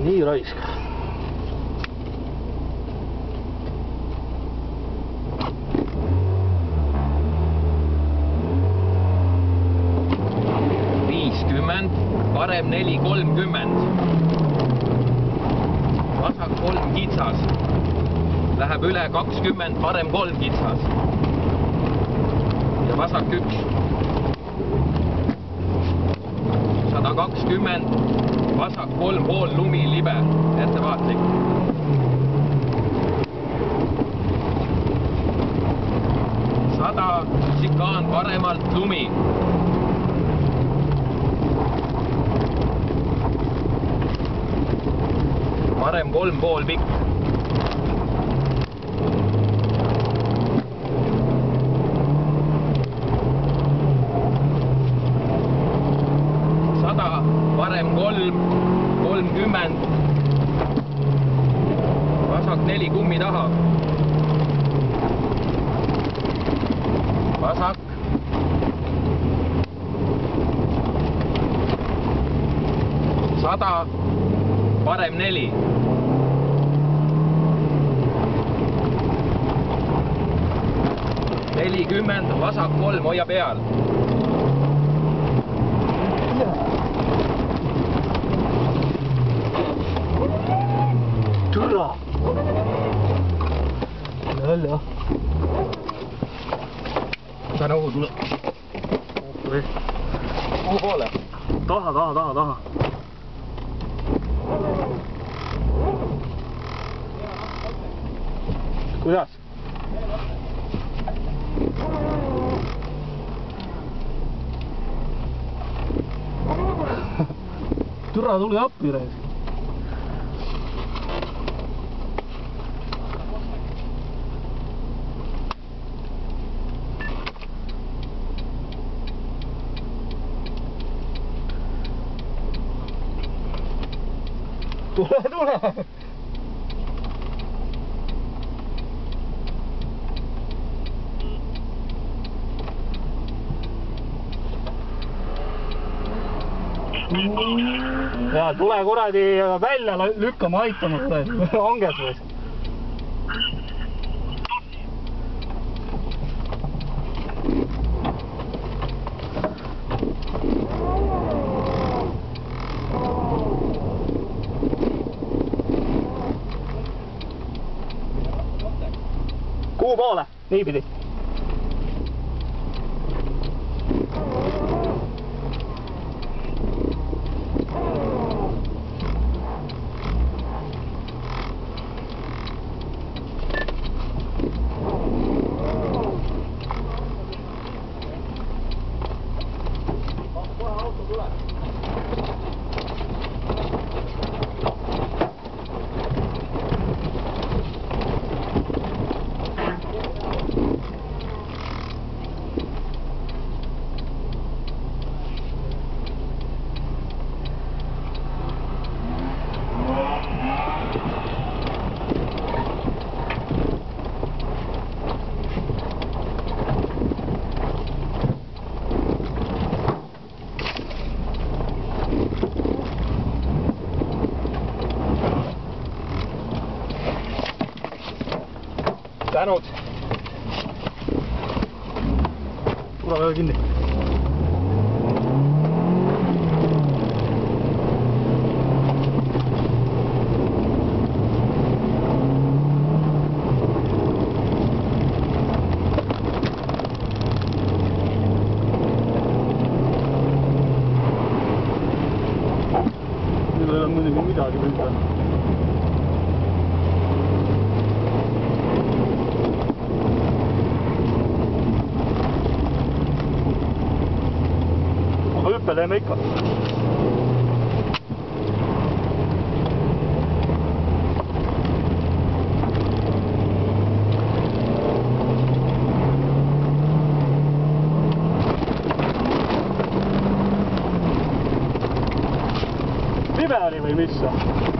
nii raisk. parem 4.30. Vasak 3 kitsas. Läheb üle 20, parem 3 kitsas. Ja vasak 1. 120, vasak 3 pool lumi libe. Ettevaatlik. 100, sikaan paremalt lumi. Parem 3 pool pikk. 100, parem 3, 30. Vasak 4 kummi taha. Vasak. 100, parem 4. 40, vasak 3, hoia peal. Türa! Jälle. Täna õhu tuleb. Kuhu poole? Taha. Kuidas? Türa, tuli appi reis. Tule! Ja tule kuradi välja lükkama aitama hanges või. Kuhu poole? Niipidi. Tänud. Tule väga kinni. Nüüd ei ole muidugi midagi võtta. Hüppe teeme ikka. Pibe oli või mis?